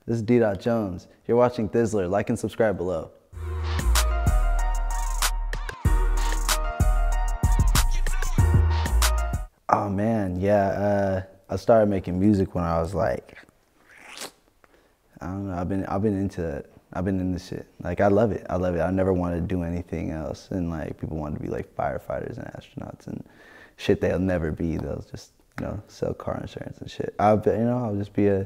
This is D. Jones. You're watching Thizzler. Like and subscribe below. Oh man, yeah. I started making music when I was like, I don't know. I've been into it. I've been into shit. Like I love it. I love it. I never wanted to do anything else. And like people wanted to be like firefighters and astronauts and shit they'll never be. They'll just sell car insurance and shit. I'll just be a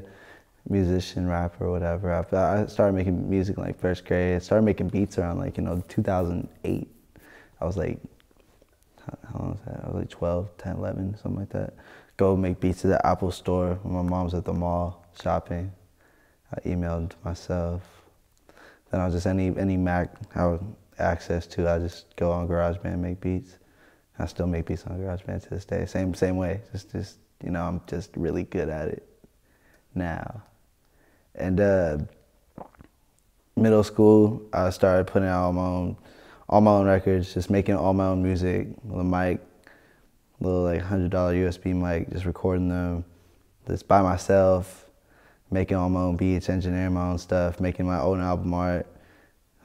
musician, rapper, whatever. I started making music in like first grade. I started making beats around like 2008. I was like, how long was that? I was like 12, 10, 11, something like that. Go make beats at the Apple store when my mom's at the mall shopping. I emailed myself. Then I was just any Mac I had access to, I just go on GarageBand, make beats. I still make beats on GarageBand to this day. Same way. Just I'm just really good at it now. And middle school, I started putting out all my own records, just making all my own music with a mic, little like $100 USB mic, just recording them, just by myself, making all my own beats, engineering my own stuff, making my own album art,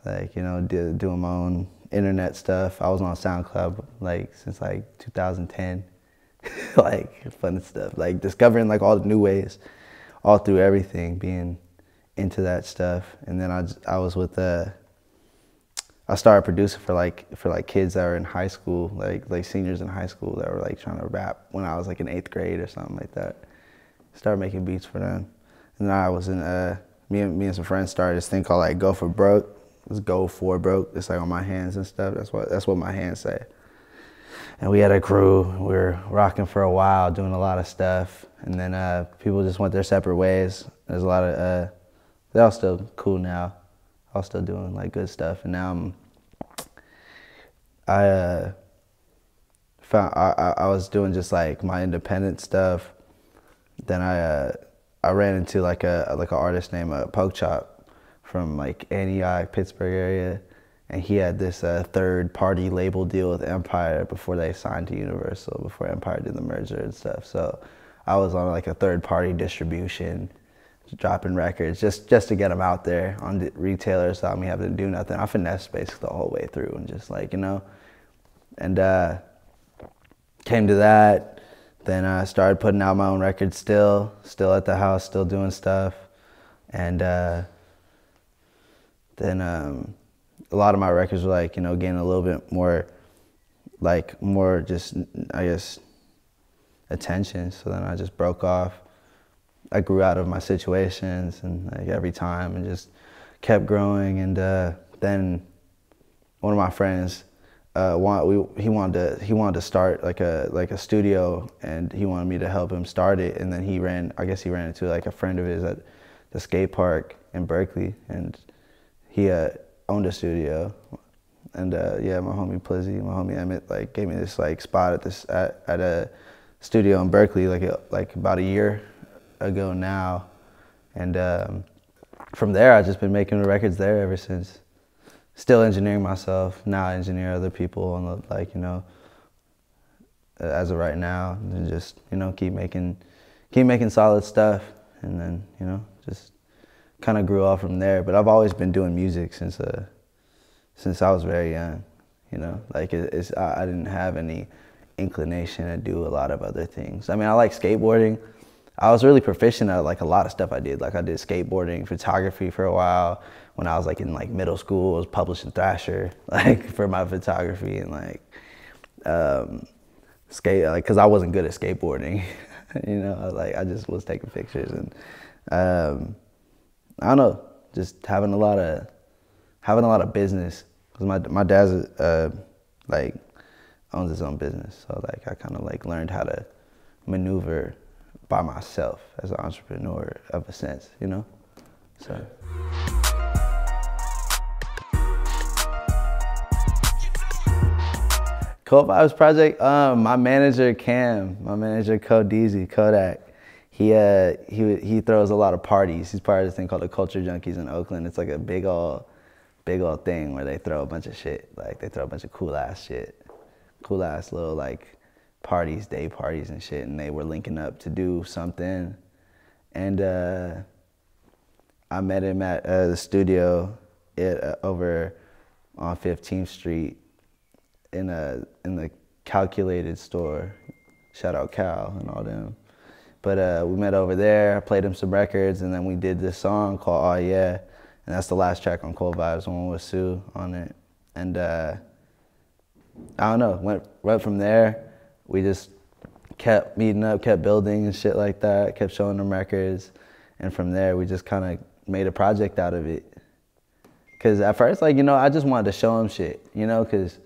like doing my own internet stuff. I was on SoundCloud like since like 2010, like fun stuff, like discovering like all the new ways, all through everything, being into that stuff. And then I was with I started producing for like kids that were in high school, like seniors in high school that were like trying to rap when I was like in 8th grade or something like that. Started making beats for them. And then I was in me and some friends started this thing called like Go for Broke. It's Go for Broke. It's like on my hands and stuff. That's what my hands say. And we had a crew. We were rocking for a while, doing a lot of stuff. And then people just went their separate ways. There's a lot of they're all still cool now. All still doing like good stuff. And now I was doing just like my independent stuff. Then I ran into like an artist named Poke Chop from like Antioch, Pittsburgh area, and he had this third-party label deal with Empire before they signed to Universal, before Empire did the merger and stuff. So I was on like a third-party distribution, dropping records just to get them out there on the retailers without me having to do nothing. I finessed basically the whole way through and just like and came to that. Then I started putting out my own records still at the house, still doing stuff. And then a lot of my records were like, getting a little bit more just, I guess, attention. So then I just broke off. I grew out of my situations and like every time and just kept growing. And then one of my friends, he wanted to start like a studio, and he wanted me to help him start it. And then I guess he ran into like a friend of his at the skate park in Berkeley, and he owned a studio. And yeah, my homie Plizzy, my homie Emmett, like gave me this like spot at a studio in Berkeley like about a year ago now. And from there, I've just been making the records there ever since. Still engineering myself, now I engineer other people on the, like, as of right now, and just, keep making solid stuff. And then, just kind of grew off from there. But I've always been doing music since I was very young, like I didn't have any inclination to do a lot of other things. I mean, I like skateboarding. I was really proficient at like a lot of stuff I did. Like I did skateboarding, photography for a while. When I was like in like middle school, I was publishing Thrasher like for my photography, and like cause I wasn't good at skateboarding, I just was taking pictures. And I don't know, just having a lot of business, cause my dad's like owns his own business, so like I kind of like learned how to maneuver by myself as an entrepreneur of a sense, so. Co-Vibes project, my manager Cam, my manager Kodak, he throws a lot of parties. He's part of this thing called the Culture Junkies in Oakland. It's like a big old thing where they throw a bunch of shit. Like they throw a bunch of cool ass little like parties, day parties and shit. And they were linking up to do something, and I met him at the studio over on 15th Street in the Calculated store. Shout out Cal and all them. But we met over there, I played him some records, and then we did this song called Oh Yeah, and that's the last track on Cold Vibes, one with Sue on it. And I don't know, went right from there. We just kept meeting up, kept building and shit like that, kept showing them records. And from there, we just kind of made a project out of it. Cause at first, like, you know, I just wanted to show him shit, you know, cause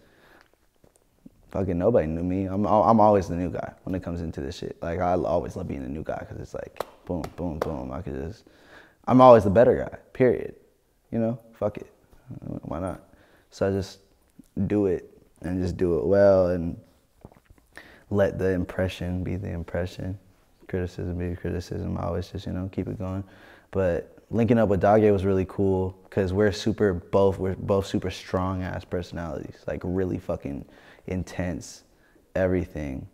fucking nobody knew me. I'm always the new guy when it comes into this shit. Like, I always love being the new guy, cause it's like, boom, boom, boom. I'm always the better guy, period. You know, fuck it, why not? So I just do it and just do it well and let the impression be the impression. Criticism be criticism. I always just, you know, keep it going. But linking up with Daghe was really cool because we're both super strong ass personalities, like really fucking intense everything.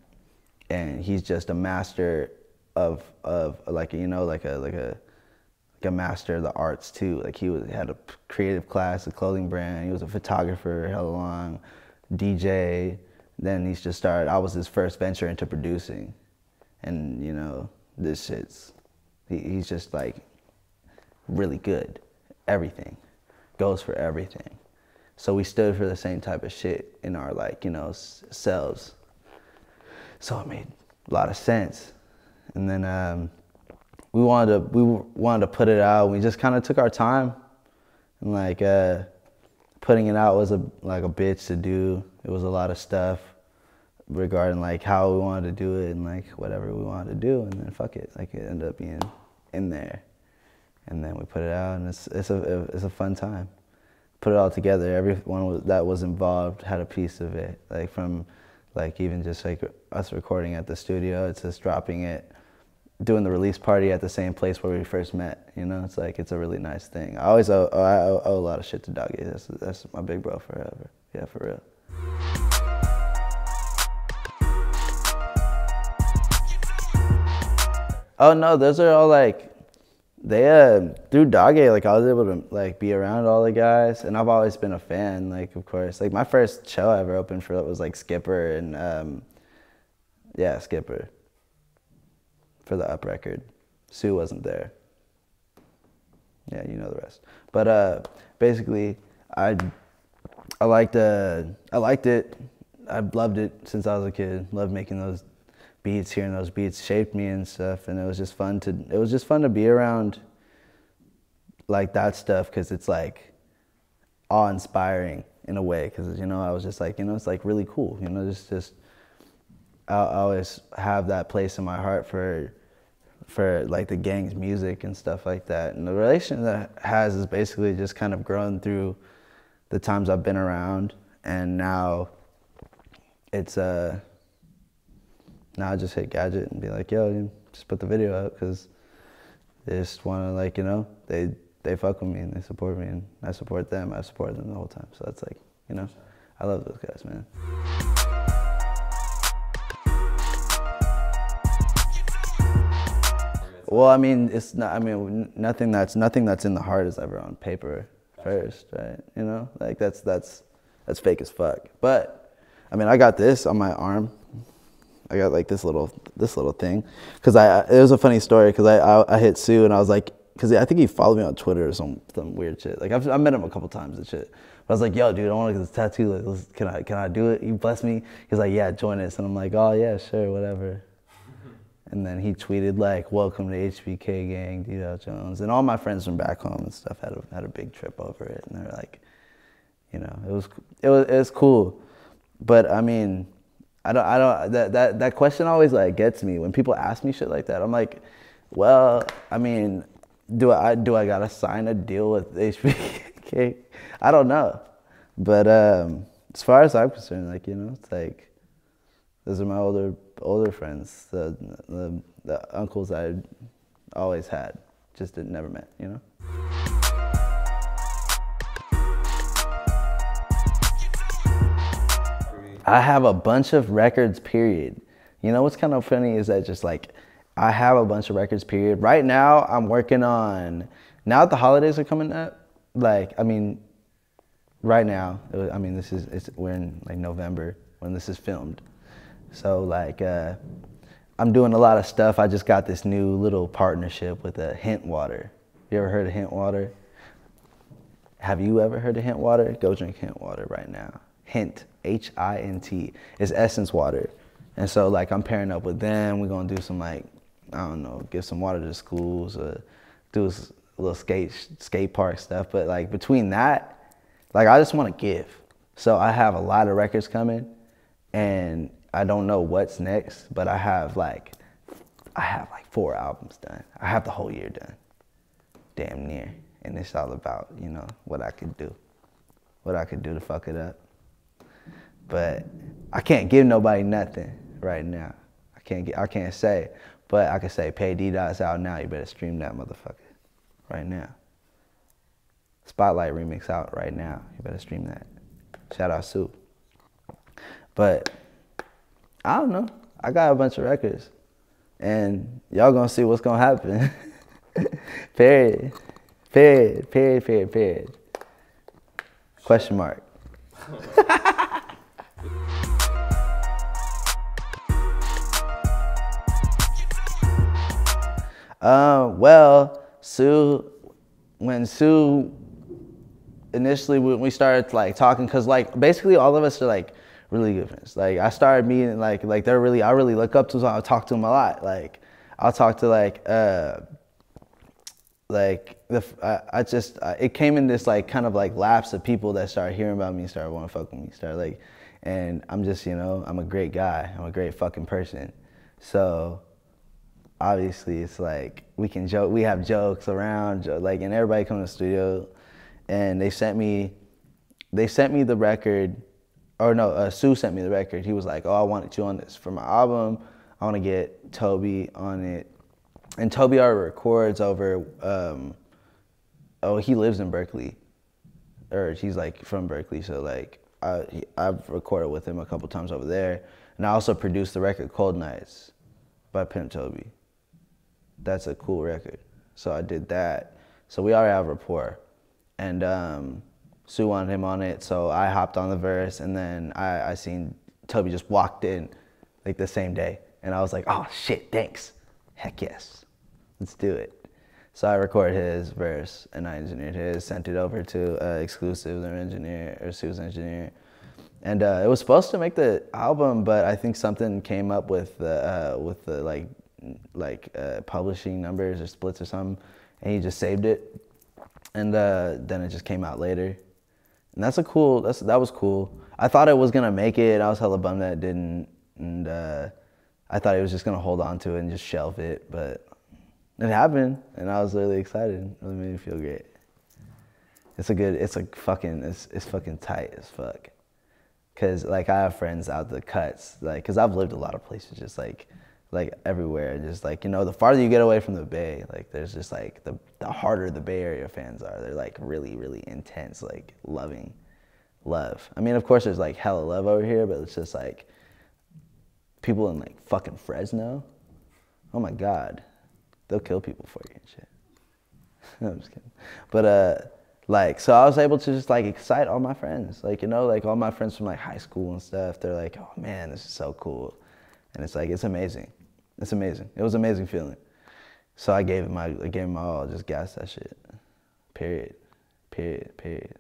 And he's just a master of like, you know, like a master of the arts too. Like had a creative class, a clothing brand. He was a photographer hella long, DJ. Then he's just started. I was his first venture into producing, and you know, this shit's. He's just like really good. Everything goes for everything. So we stood for the same type of shit in our, like, you know, selves. So it made a lot of sense. And then we wanted to put it out. We just kind of took our time, and like putting it out was like a bitch to do. It was a lot of stuff regarding like how we wanted to do it and like whatever we wanted to do, and then fuck it, like it ended up being in there. And then we put it out, and it's a fun time. Put it all together. Everyone that was involved had a piece of it. Like from, like even just like us recording at the studio, it's just dropping it, doing the release party at the same place where we first met. You know, it's like it's a really nice thing. I always owe a lot of shit to Daghe. That's my big bro forever. Yeah, for real. Oh no, those are all like. Through Daghe, like I was able to like be around all the guys, and I've always been a fan, like of course. Like my first show I ever opened for was like Skipper and yeah, Skipper for the Up record. Sue wasn't there. Yeah, you know the rest. But basically I liked it. I've loved it since I was a kid. Loved making those beats, hearing those beats shaped me and stuff, and it was just fun to be around like that stuff, because it's like awe-inspiring in a way, because you know I was just like, you know, it's like really cool, you know, just I always have that place in my heart for like the gang's music and stuff like that, and the relation that it has is basically just kind of grown through the times I've been around, and now it's now I just hit Gadget and be like, yo, just put the video up, because they just want to, like, you know, they fuck with me and they support me, and I support them. I support them the whole time. So that's like, you know, I love those guys, man. Well, I mean, it's not. I mean, nothing that's in the heart is ever on paper first, right? You know, like that's fake as fuck. But I mean, I got this on my arm. I got like this little thing, because it was a funny story, because I hit Sue and I was like, because I think he followed me on Twitter or some weird shit. Like I met him a couple times and shit. But I was like, yo, dude, I want to get this tattoo. Like, can I do it? He blessed me. He's like, yeah, join us. And I'm like, oh yeah, sure, whatever. And then he tweeted like, welcome to HBK gang, D. Jones, and all my friends from back home and stuff had a big trip over it, and they're like, you know, it was cool, but I mean. I don't. That question always like gets me when people ask me shit like that. I'm like, well, I mean, do I gotta sign a deal with HBK? I don't know, but as far as I'm concerned, like, you know, it's like those are my older friends, the uncles I always had, just never met, you know. I have a bunch of records, period. You know what's kind of funny is that just like, I have a bunch of records, period. Right now, I'm working on Now that the holidays are coming up, like, I mean, right now, I mean, we're in like November when this is filmed. So like, I'm doing a lot of stuff. I just got this new little partnership with Hint Water. You ever heard of Hint Water? Have you ever heard of Hint Water? Go drink Hint Water right now. Hint, H-I-N-T. It's essence water. And so like I'm pairing up with them. We're gonna do some like, I don't know, give some water to schools, do a little skate park stuff. But like between that, like I just wanna give. So I have a lot of records coming and I don't know what's next, but I have like 4 albums done. I have the whole year done, damn near. And it's all about, you know, what I could do to fuck it up. But I can't give nobody nothing right now. I can't say, but I can say, pay D-Dot's out now. You better stream that motherfucker right now. Spotlight remix out right now. You better stream that. Shout out Sue. But I don't know. I got a bunch of records, and y'all gonna see what's gonna happen. Period. Period. Period. Period. Period. Question mark. Well, when Sue initially, when we started like talking, cause like basically all of us are like really good friends. Like I started meeting I really look up to, so I'll talk to them a lot. Like I'll talk to it came in this like kind of like lapse of people that started hearing about me, started wanting to fuck with me, and I'm just, you know, I'm a great guy. I'm a great fucking person. So obviously it's like we can joke, we have jokes around, like, and everybody come to the studio, and they sent me the record, or no, Sue sent me the record. He was like, oh, I wanted you on this for my album. I want to get TOBI on it. And TOBI already records over, he lives in Berkeley, or he's like from Berkeley, so like I've recorded with him a couple times over there. And I also produced the record Cold Nights by Pimptobi. That's a cool record. So I did that. So we already have rapport. And Sue wanted him on it, so I hopped on the verse, and then I seen TOBI just walked in like the same day. And I was like, oh shit, thanks. Heck yes, let's do it. So I recorded his verse and I engineered his, sent it over to Exclusive, their engineer, or Sue's engineer. And it was supposed to make the album, but I think something came up with the publishing numbers or splits or something, and he just saved it. And then it just came out later. And that was cool. I thought it was gonna make it. I was hella bummed that it didn't. And I thought he was just gonna hold on to it and just shelve it, but it happened, and I was really excited. It really made me feel great. It's fucking tight as fuck. Cause like I have friends out the cuts, like, cause I've lived a lot of places, just like everywhere, just like, you know, the farther you get away from the Bay, like there's just like the harder the Bay Area fans are. They're like really, really intense, like loving love. I mean, of course there's like hella love over here, but it's just like people in like fucking Fresno, oh my God, they'll kill people for you and shit. I'm just kidding. But like, so I was able to just like excite all my friends, like, you know, like all my friends from like high school and stuff. They're like, oh man, this is so cool. And it's like, it's amazing. It's amazing. It was an amazing feeling. So I gave it my all, just gas that shit. Period. Period. Period.